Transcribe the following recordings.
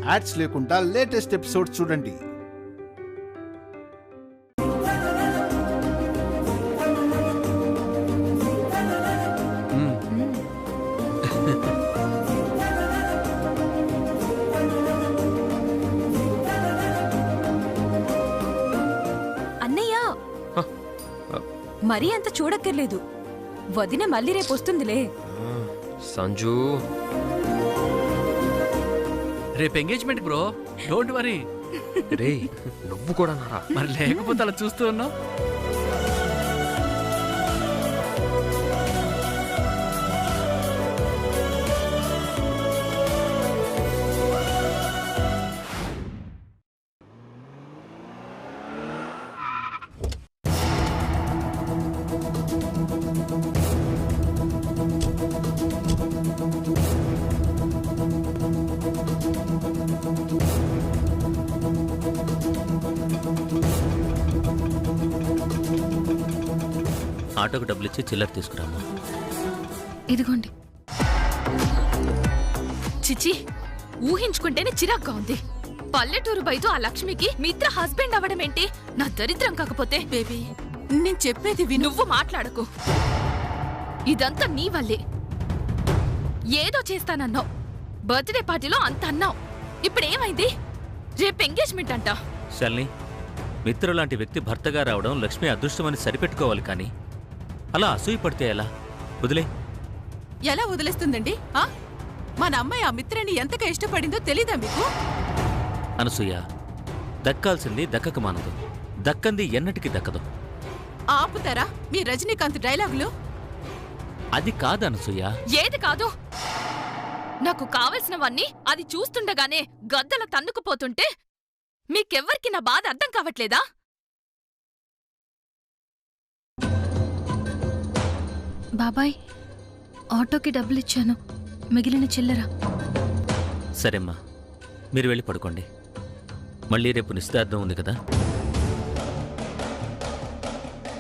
Ads లేకుండా latest episodes చూడండి. అన్నయ్య మరీ అంత చూడక్కర్లేదు, వదిన మళ్ళీ రేపు వస్తుందిలే. సంజు రేపు ఎంగేజ్మెంట్ బ్రో, డోంట్ వరీ. రే నువ్వు కూడా నారా? మరి లేకపోతే అలా చూస్తూ ఉన్నావు. ఆటోకి డబ్బులు ఇచ్చి చిల్లర తీసుకురామ్మా. ఇదిగోండి. చిచి, ఊహించుకుంటేనే చిరాగ్గా ఉంది. పల్లెటూరు బయట ఆ లక్ష్మికి మిత్ర హస్బెండ్ అవ్వడమేంటి? నా దరిద్రం కాకపోతే. బేబీ, నేను చెప్పేది విను. నువ్వు మాట్లాడకు, ఇదంతా నీ వల్లే. ఏదో చేస్తానన్నావు, బర్త్డే పార్టీలో అంత అన్నావు, ఇప్పుడేమైంది? రేపు ఎంగేజ్మెంట్ అంట. శల్ని, మిత్ర లాంటి వ్యక్తి భర్తగా రావడం లక్ష్మి అదృష్టమని సరిపెట్టుకోవాలి, కానీ అలా అసూయపడితే ఎలా? వదిలే. ఎలా వదిలేస్తుందండి? మన అమ్మాయి ఆ మిత్రాన్ని ఎంతగా ఇష్టపడిందో తెలీదా మీకు? అనసూయ, దక్కాల్సింది దక్కక మానదు, దక్కంది ఎన్నటికి దక్కదు. ఆపుతారా మీ రజనీకాంత్ డైలాగులు? అది కాదు అనసూయ. ఏది కాదు? నాకు కావలసినవన్నీ అది చూస్తుండగానే గద్దల తన్నుకుపోతుంటే మీకెవ్వరికి నా బాధ అర్థం కావట్లేదా? బాబాయ్, ఆటోకి డబ్బులిచ్చాను, మిగిలిన చిల్లర. సరేమ్మా, మీరు వెళ్ళి పడుకోండి. మళ్ళీ రేపు నిశ్చితార్థం ఉంది కదా,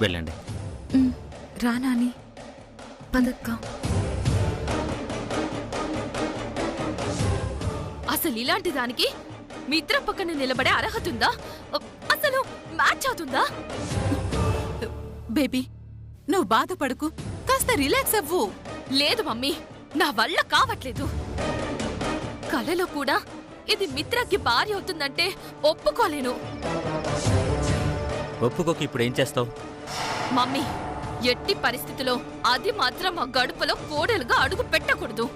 వెళ్ళండి. రానాని పదక్క. అసలు ఇలాంటి దానికి మిత్ర పక్కన నిలబడే అర్హత ఉందా? అసలు మ్యాచ్ అవుతుందా? బేబీ, నువ్వు బాధపడకు, కాస్త రిలాక్స్ అవ్వు. లేదు మమ్మీ, నా వల్ల కావట్లేదు. కలలో కూడా ఇది మిత్రకి భార్య అవుతుందంటే ఒప్పుకోలేను. ఒప్పుకోక ఇప్పుడు ఏం చేస్తావు? మమ్మీ, ఎట్టి పరిస్థితిలో అది మాత్రం మా గడుపులో కోడలుగా అడుగు పెట్టకూడదు.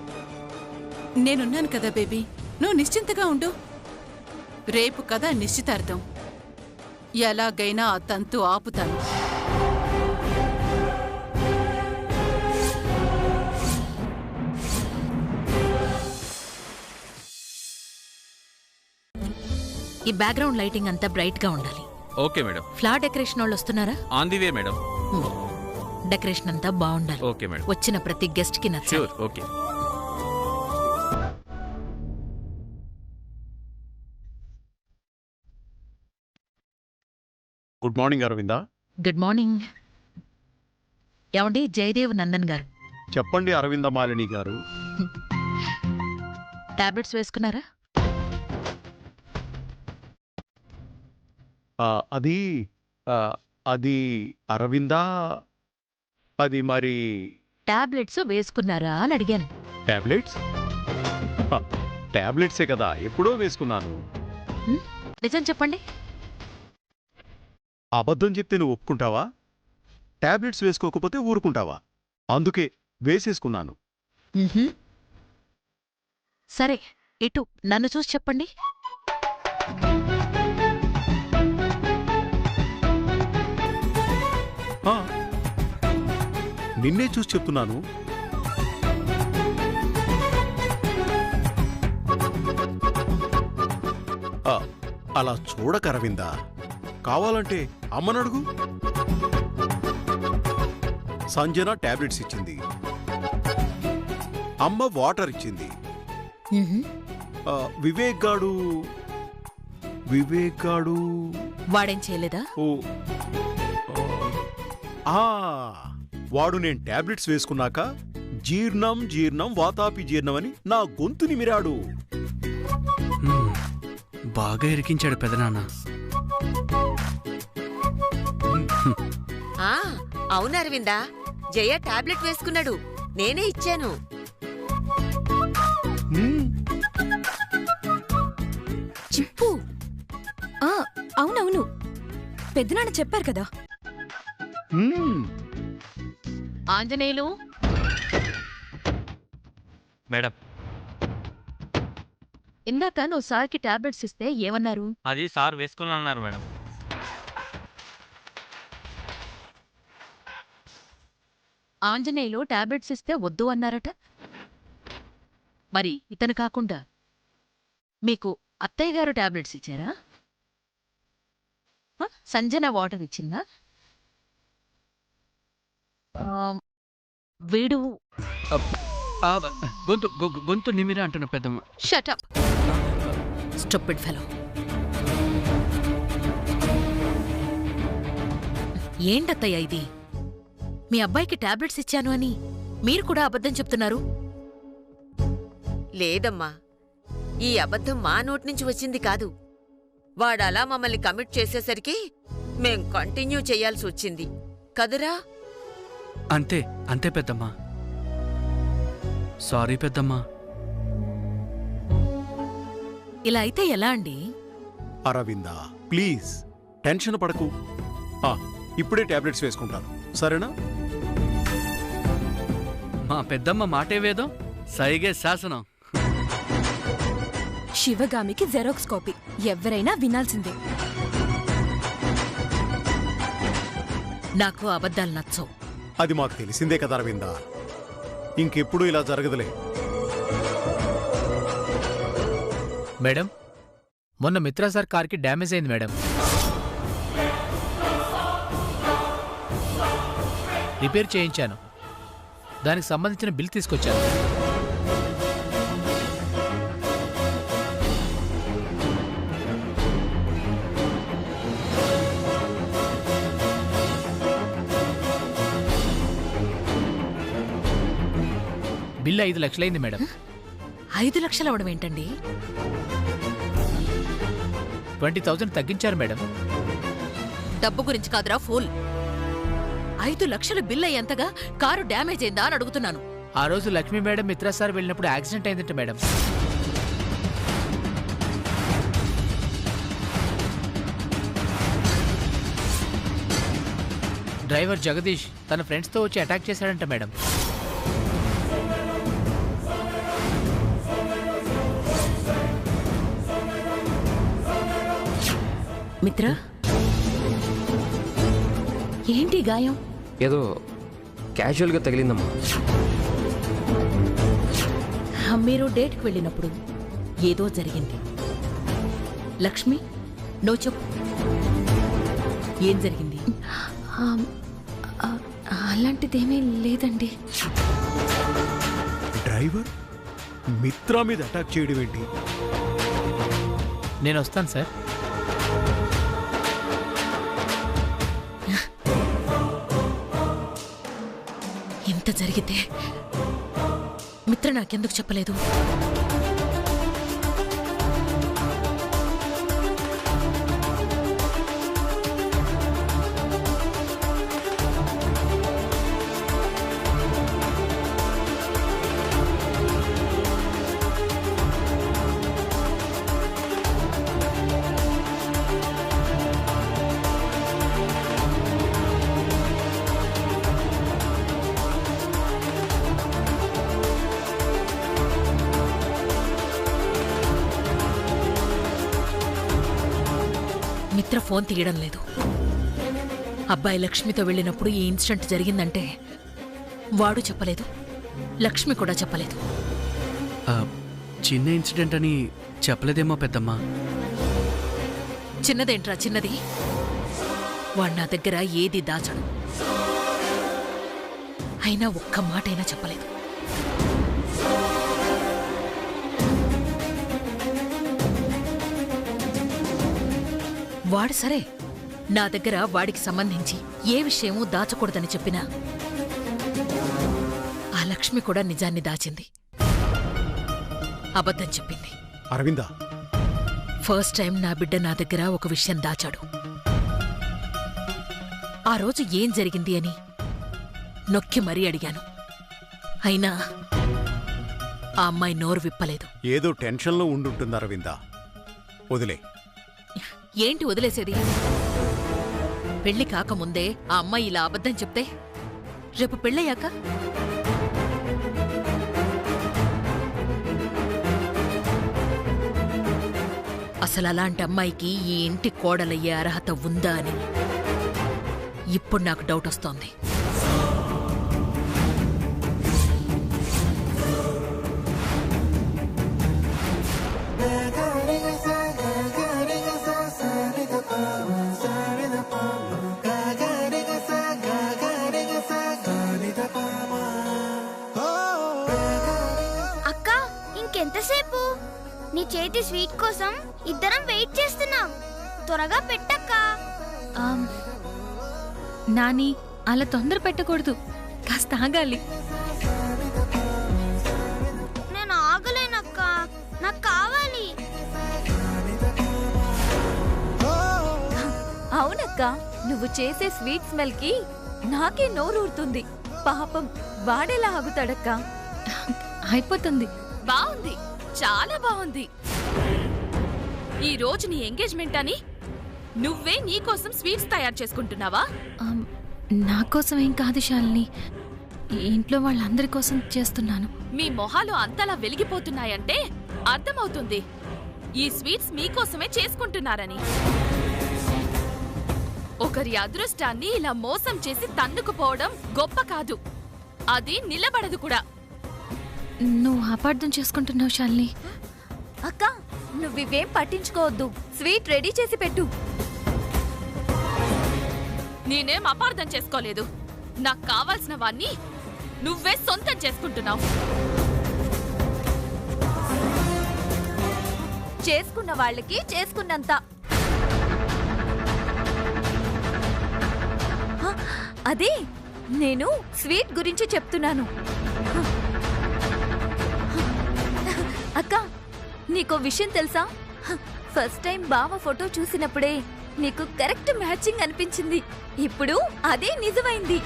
నేనున్నాను కదా బేబీ, నువ్వు నిశ్చింతగా ఉండు. రేపు కదా నిశ్చితార్థం, ఎలాగైనా ఆ తంతు ఆపుతాను. ఈ బ్యాక్గ్రౌండ్ లైటింగ్ అంతా బ్రైట్ గా ఉండాలి. Okay madam. ఫ్లవర్ డెకరేషన్ వాళ్ళు వస్తున్నారా? On the way madam. Decoration అంతా బాగుండాలి. Okay madam. వచ్చిన ప్రతి గెస్ట్ కి నచ్చాలి. ష్యూర్. ఓకే. గుడ్ మార్నింగ్ అరవిందా. Good morning. ఏమండి, జయదేవ్ నందన్ గారు. చెప్పండి అరవింద మాలిని గారు. టాబ్లెట్స్ వేసుకున్నారా? అది అది అరవిందా, అది మరి టాబ్లెట్స్ వేసుకున్నారా అని అడిగాను. టాబ్లెట్స్? టాబ్లెట్సే కదా, ఎప్పుడో వేసుకున్నాను. నిజం చెప్పండి. అబద్ధం చెప్తే నువ్వు ఒప్పుకుంటావా? టాబ్లెట్స్ వేసుకోకపోతే ఊరుకుంటావా? అందుకే వేసేసుకున్నాను. సరే, ఇటు నన్ను చూసి చెప్పండి. నిన్నే చూసి చెప్తున్నాను. అలా చూడక అరవిందా, కావాలంటే అమ్మనడుగు. సంజన టాబ్లెట్స్ ఇచ్చింది, అమ్మ వాటర్ ఇచ్చింది. వివేక్ గాడు వాడేం చేయలేదా? వాడు నేను టాబ్లెట్స్ వేసుకున్నాక జీర్ణం వాతాపి జీర్ణం అని నా గొంతుని మిరాడు. బాగా ఇరికించాడు పెదనాన్న. అవును అరవిందా, జయ టాబ్లెట్ వేసుకున్నాడు, నేనే ఇచ్చాను. చిప్పు అవునవును, పెద్దనాన్న చెప్పారు కదా. ఆంజనేయులు, మేడం, ఇందాక నువ్వు సార్కి టాబ్లెట్స్ ఇస్తే ఏమన్నారు? అది సార్ వేసుకున్నారు మేడం. ఆంజనేయులు టాబ్లెట్స్ ఇస్తే వద్దు అన్నారట. మరి ఇతను కాకుండా మీకు అత్తయ్య గారు టాబ్లెట్స్ ఇచ్చారా? సంజన వాటర్ ఇచ్చిందా? వీడు గొంతు నిమిరా అంటున్నా పెద్దమ్మ. Shut up stupid fellow. ఏంటత్తయ్య ఇది? మీ అబ్బాయికి టాబ్లెట్స్ ఇచ్చాను అని మీరు కూడా అబద్ధం చెప్తున్నారు. లేదమ్మా, ఈ అబద్ధం మా నోటి నుంచి వచ్చింది కాదు. వాడలా మమ్మల్ని కమిట్ చేసేసరికి మేం కంటిన్యూ చెయ్యాల్సి వచ్చింది కదురా. అంతే అంతే పెద్దమ్మా. సారీ పెద్దమ్మా. ఇలా అయితే ఎలా అండి? అరవిందా ప్లీజ్ టెన్షన్ పడకు. ఇప్పుడే టాబ్లెట్స్ వేసుకుంటాను, సరేనా? మా పెద్దమ్మ మాటే వేదం, సైగే శాసనం. శివగామికి జెరాక్స్ కాపీ ఎవరైనా వినాల్సిందే. నాకు అబద్ధాలు నచ్చవు. అది మాకు తెలిసిందే కదా అరవిందా, ఇంకెప్పుడు ఇలా జరగదులే. మేడం, మొన్న మిత్రా సార్ కార్కి డ్యామేజ్ అయింది మేడం. రిపేర్ చేయించాను, దానికి సంబంధించిన బిల్ తీసుకొచ్చాను. Bill 5 లక్షలైంది madam. 5 లక్షలు అవడం ఏంటండి? 20,000 తగ్గించారు మేడం. డబ్బు గురించి కాదురా ఫూల్. 5 లక్షలు బిల్ అయ్యేంతగా కారు డ్యామేజ్ అయిందా అని అడుగుతున్నాను. ఆ రోజు లక్ష్మీ మేడం మిత్రా సార్ వెళ్ళినప్పుడు యాక్సిడెంట్ అయిందంట మేడం. డ్రైవర్ జగదీష్ తన ఫ్రెండ్స్తో వచ్చి అటాక్ చేశాడంట మేడం. మిత్ర, ఏంటి గాయం? ఏదో క్యాజువల్గా తగిలిందమ్మా. మీరు డేట్కి వెళ్ళినప్పుడు ఏదో జరిగింది. లక్ష్మి, నువ్వు చెప్పు, ఏం జరిగింది? అలాంటిదేమీ లేదండి. డ్రైవర్ మిత్రా మీద అటాక్ చేయడం ఏంటి? నేను వస్తాను సార్. ఇంత జరిగితే మిత్ర నాకెందుకు చెప్పలేదు? మిత్ర ఫోన్ తీయడం లేదు. అబ్బాయి లక్ష్మితో వెళ్ళినప్పుడు ఈ ఇన్సిడెంట్ జరిగిందంటే వాడు చెప్పలేదు, లక్ష్మి కూడా చెప్పలేదు. చిన్న ఇన్సిడెంట్ అని చెప్పలేదేమో పెద్దమ్మా. చిన్నదేంట్రా చిన్నది? వాడు నా దగ్గర ఏది దాచడు. అయినా ఒక్క మాటైనా చెప్పలేదు. వాడు సరే, నా దగ్గర వాడికి సంబంధించి ఏ విషయమూ దాచకూడదని చెప్పినా ఆ లక్ష్మి కూడా నిజాన్ని దాచింది, అబద్ధం చెప్పింది. అరవిందా ఫస్ట్ టైం నా బిడ్డ నా దగ్గర ఒక విషయం దాచాడు. ఆ రోజు ఏం జరిగింది అని నొక్కి మరీ అడిగాను. అయినా ఆ అమ్మాయి నోరు విప్పలేదు. ఏదో టెన్షన్లో ఉండుంటుంది అరవింద. వదిలే. ఏంటి వదిలేసేది? పెళ్లి కాకముందే ఆ అమ్మాయి ఇలా అబద్ధం చెప్తే రేపు పెళ్ళయ్యాక అసలు అలాంటి అమ్మాయికి ఈ ఇంటి కోడలయ్యే అర్హత ఉందా అని ఇప్పుడు నాకు డౌట్ వస్తోంది. అక్క, ఇంకెంతసేపు? నీ చేతి స్వీట్ కోసం ఇద్దరం వెయిట్ చేస్తున్నాం. త్వరగా పెట్టక్కా. నాని, అలా తొందర పెట్టకూడదు. కాస్త ఆగాలి. నేను ఆగలేనక్క, నాకు కావాలి. అవునక్క, నువ్వు చేసే స్వీట్ స్మెల్ కి నాకే నోరూరుతుంది. పాపం వాడేలా ఆగుతాడక్క. అయిపోతుంది. బాగుంది, చాలా బాగుంది. ఈ రోజు నీ ఎంగేజ్మెంట్ అని నువ్వే నీకోసం స్వీట్స్ తయారు చేసుకుంటున్నావా? నా కోసం ఏం కాదు శాలిని, ఇంట్లో వాళ్ళందరి కోసం చేస్తున్నాను. మీ మొహాలు అంతలా వెలిగిపోతున్నాయంటే అర్థమవుతుంది ఈ స్వీట్స్ మీకోసమే చేసుకుంటున్నారని. ఒకరి అదృష్టాన్ని ఇలా మోసం చేసి తన్నుకుపోవడం గొప్ప కాదు, అది నిలబడదు కూడా. నువ్వు అపార్థం చేసుకుంటున్నావు శాలిని. అక్క, నువ్వివేం పట్టించుకోవద్దు. స్వీట్ రెడీ చేసి పెట్టు. నేనేం అపార్థం చేసుకోలేదు. నాకు కావాల్సిన వాణ్ణి నువ్వే సొంతం చేసుకుంటున్నావు. చేసుకున్న వాళ్ళకి చేసుకున్నంత. అదే నేను స్వీట్ గురించి చెప్తున్నాను. అక్క, నీకో విషయం తెలుసా? ఫస్ట్ టైం బావ ఫోటో చూసినప్పుడే నీకు కరెక్ట్ మ్యాచింగ్ అనిపించింది. ఇప్పుడు అదే నిజమైంది.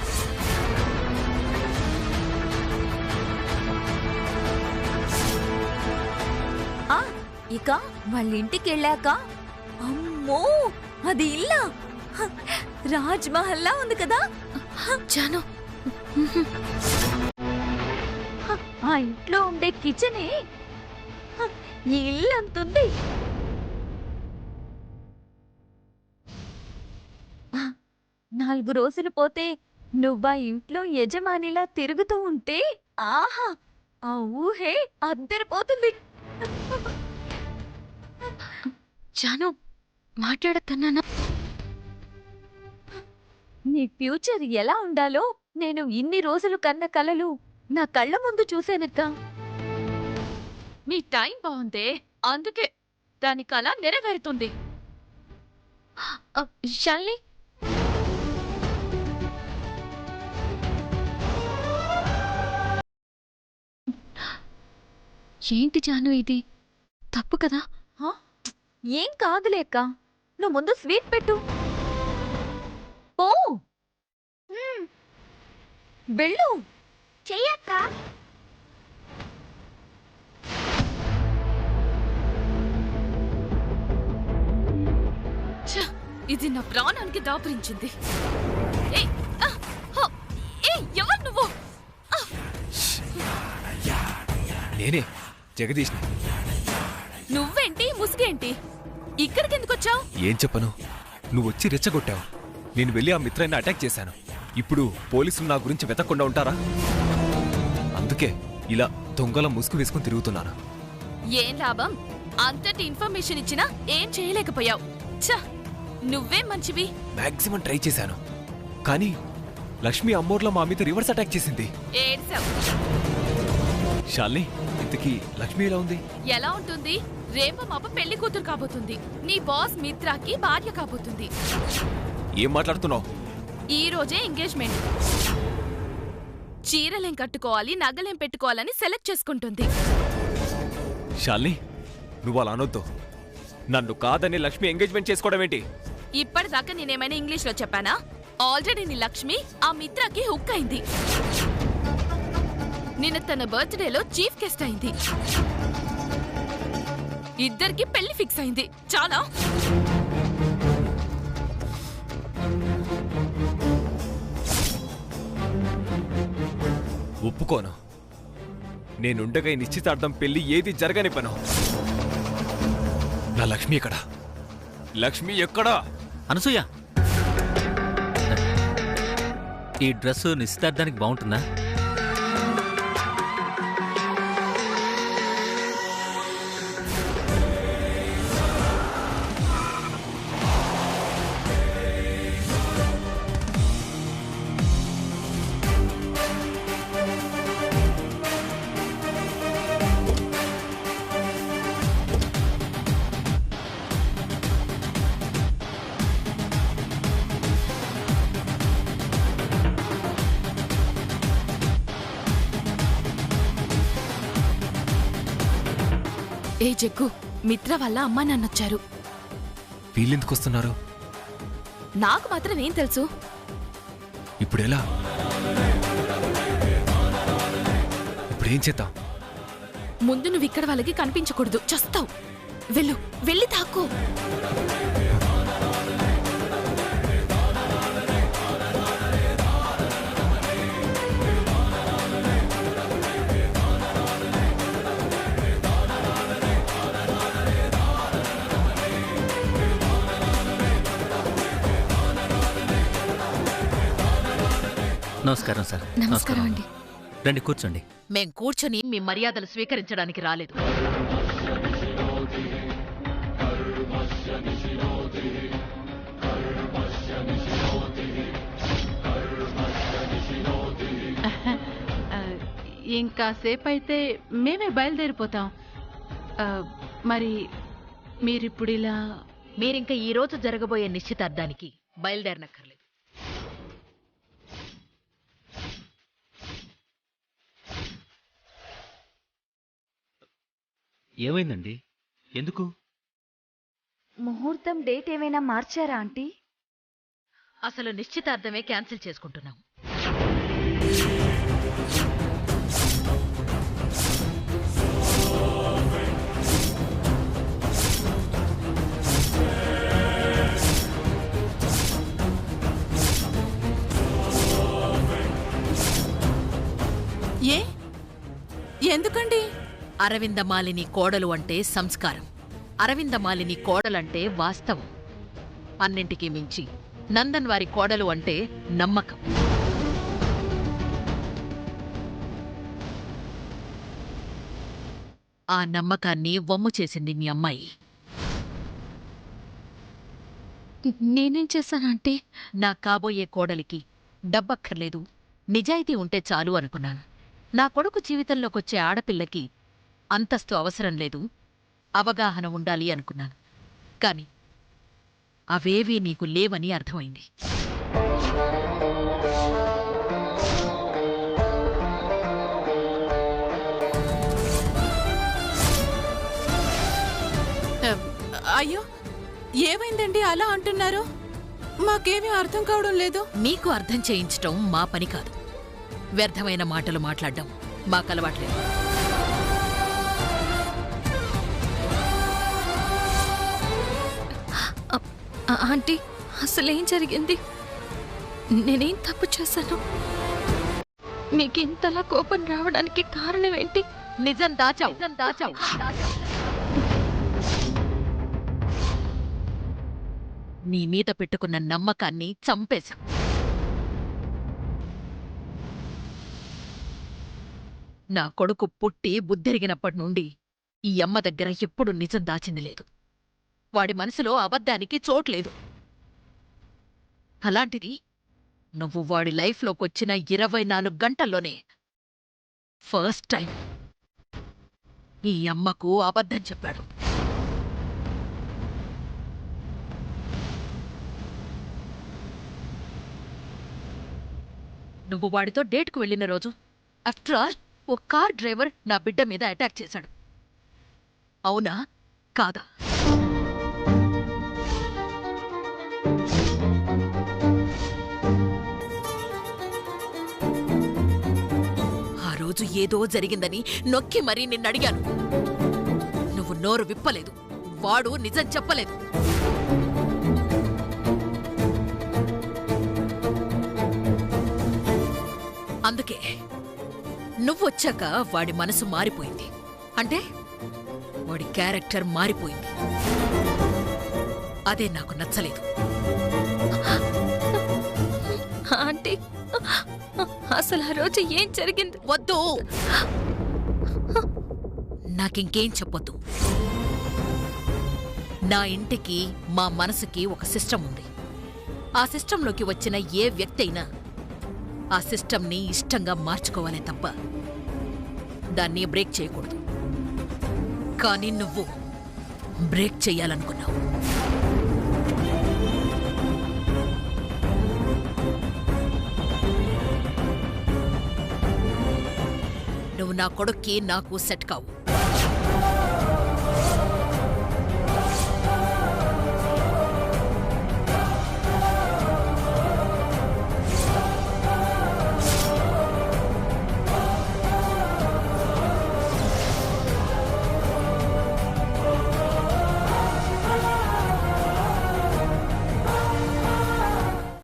ఇక వాళ్ళ ఇంటికి వెళ్ళాక, అమ్మో, అది ఇల్లా? రాజ్ మహల్లా ఉంది కదా. జాను, ఆ ఇంట్లో ఉండే కిచెనే ఈ ఇల్లు అంతుంది. 4 రోజులు పోతే నువ్వా ఇంట్లో యజమానిలా తిరుగుతూ ఉంటే, ఆహా, ఆ ఊహే అద్దరిపోతుంది. జాను, మాట్లాడతన్నానా? నీ ఫ్యూచర్ ఎలా ఉండాలో నేను ఇన్ని రోజులు కన్న కలలు నా కళ్ళ ముందు చూశానక్క. మీ టైం బాగుందే, అందుకే దాని కల నెరవేరుతుంది. శాలిని, ఏంటి జాను ఇది? తప్పు కదా? ఏం కాదులేక్క, నువ్వు ముందు స్వీట్ పెట్టు. పో, వెళ్ళు. చెయ్యక్క. ఇది నా ప్రాణానికి దాపురించింది. ఎవరు నువ్వు? నేనే జగదీష్. నువ్వేంటి, ముసుగేంటి, ఇక్కడికి ఎందుకు వచ్చావు? ఏం చెప్పను, నువ్వు వచ్చి రెచ్చగొట్టావు. నేను వెళ్ళి ఆ మిత్రాన్ని అటాక్ చేశాను. ఇప్పుడు పోలీసులు నా గురించి వెతకుండా ఉంటారా? అందుకే ఇలా దొంగల ముసుగు వేసుకుని తిరుగుతున్నాను. ఏం లాభం? అంతటి ఇన్ఫర్మేషన్ ఇచ్చినా ఏం చేయలేకపోయావు. నువ్వేం మంచివి. మాక్సిమం ట్రై చేశాను, కానీ లక్ష్మి అమ్మోర్లో మా మీద రివర్స్ అటాక్ చేసింది. శాలిని, ఇంతకీ లక్ష్మి ఎలా ఉంది? ఎలా ఉంటుంది? రేపు మాప పెళ్లి కూతురు కాబోతుంది. నీ బాస్ మిత్రాకి భార్య కాబోతుంది. ఏం మాట్లాడుతున్నావు? ఈ రోజే ఎంగేజ్మెంట్. చీరలేం కట్టుకోవాలి, నగలేం పెట్టుకోవాలని సెలెక్ట్ చేసుకుంటుంది. శాలిని, నువ్వు అలా అనొద్దు. నన్ను కాదని లక్ష్మి ఎంగేజ్మెంట్ చేసుకోవడం ఏంటి? ఇప్పటిదాకా నేనేమైనా ఇంగ్లీష్లో చెప్పానా? ఆల్రెడీ నీ లక్ష్మి ఆ మిత్రకి హుక్ అయింది. నిన్న తన బర్త్డేలో చీఫ్ గెస్ట్ అయింది. ఇద్దరికి పెళ్లి ఫిక్స్ అయింది. చాలా. ఒప్పుకోను. నేనుండగా ఈ నిశ్చితార్థం పెళ్లి ఏది జరగని పను. నా లక్ష్మి ఎక్కడా? లక్ష్మి ఎక్కడా? అనసూయ, ఈ డ్రెస్ నిశ్చితార్థానికి బాగుంటుందా? ఏ జగ్గు, మిత్ర వల్ల అమ్మా నాన్నొచ్చారు. వీళ్ళెందుకు వస్తున్నారు? నాకు మాత్రం ఏం తెలుసు? ఇప్పుడెలా? ఇప్పుడేం చేద్దాం? ముందు నువ్వు ఇక్కడ వాళ్ళకి కనిపించకూడదు, చస్తావు. వెళ్ళు, వెళ్ళి తాకు. నమస్కారం సార్. నమస్కారం అండి. రండి, కూర్చోండి. మేం కూర్చొని మీ మర్యాదలు స్వీకరించడానికి రాలేదు. ఇంకాసేపైతే మేమే బయలుదేరిపోతాం. మరి మీరిప్పుడు ఇలా మీరింక ఈ రోజు జరగబోయే నిశ్చితార్థానికి బయలుదేరనక్కర్లేదు. ఏమైందండి? ఎందుకు? ముహూర్తం డేట్ ఏమైనా మార్చారా ఆంటీ? అసలు నిశ్చితార్థమే క్యాన్సిల్ చేసుకుంటున్నాం. ఏ ఎందుకండి? అరవిందమాలిని కోడలు అంటే సంస్కారం, అరవిందమాలిని కోడలంటే వాస్తవం. అన్నింటికీ మించి నందన్ వారి కోడలు అంటే నమ్మకం. ఆ నమ్మకాన్ని వమ్ము చేసింది మీ అమ్మాయి. నేనేం చేశానంటే? నా కాబోయే కోడలికి డబ్బక్కర్లేదు, నిజాయితీ ఉంటే చాలు అనుకున్నాను. నా కొడుకు జీవితంలోకొచ్చే ఆడపిల్లకి అంతస్తు అవసరం లేదు, అవగాహన ఉండాలి అనుకున్నాను. కాని అవేవీ నీకు లేవని అర్థమైంది. అయ్యో, ఏమైందండి అలా అంటున్నారు? మాకేమీ అర్థం కావడం లేదు. మీకు అర్థం చేయించటం మా పని కాదు. వ్యర్థమైన మాటలు మాట్లాడడం మాకలవాట్లేదు. ఆంటీ, అసలేం జరిగింది? నేనేం తప్పు చేశాను? మీకు ఇంతలా కోపం రావడానికి కారణం ఏంటి? నిజం దాచావు, నిజం దాచావు. నీ మీద పెట్టుకున్న నమ్మకాన్ని చంపేశావు. నా కొడుకు పుట్టి బుద్ధిరిగినప్పటి నుండి ఈ అమ్మ దగ్గర ఎప్పుడు నిజం దాచింది లేదు. వాడి మనసులో అబద్ధానికి చోట్లేదు. అలాంటిది నువ్వు వాడి లైఫ్లోకొచ్చిన 24 గంటల్లోనే ఫస్ట్ టైం ఈ అమ్మకు అబద్ధం చెప్పాడు. నువ్వు వాడితో డేట్కు వెళ్ళిన రోజు ఆఫ్టర్ ఆల్ ఓ కార్ డ్రైవర్ నా బిడ్డ మీద అటాక్ చేశాడు. అవునా కాదా? రోజు ఏదో జరిగిందని నొక్కి మరీ నిన్నడిగాను. నువ్వు నోరు విప్పలేదు. వాడు నిజం చెప్పలేదు. అందుకే నువ్వొచ్చాక వాడి మనసు మారిపోయింది. అంటే వాడి క్యారెక్టర్ మారిపోయింది. అదే నాకు నచ్చలేదు. ఆంటీ, అసలు ఆ రోజు ఏం జరిగింది? వద్దు, నాకింకేం చెప్పొద్దు. నా ఇంటికి, మా మనసుకి ఒక సిస్టమ్ ఉంది. ఆ సిస్టంలోకి వచ్చిన ఏ వ్యక్తి అయినా ఆ సిస్టమ్ని ఇష్టంగా మార్చుకోవాలే తప్ప దాన్ని బ్రేక్ చేయకూడదు. కానీ నువ్వు బ్రేక్ చెయ్యాలనుకున్నావు. నువ్వు నా కొడుక్కి నాకు సెట్ కావు.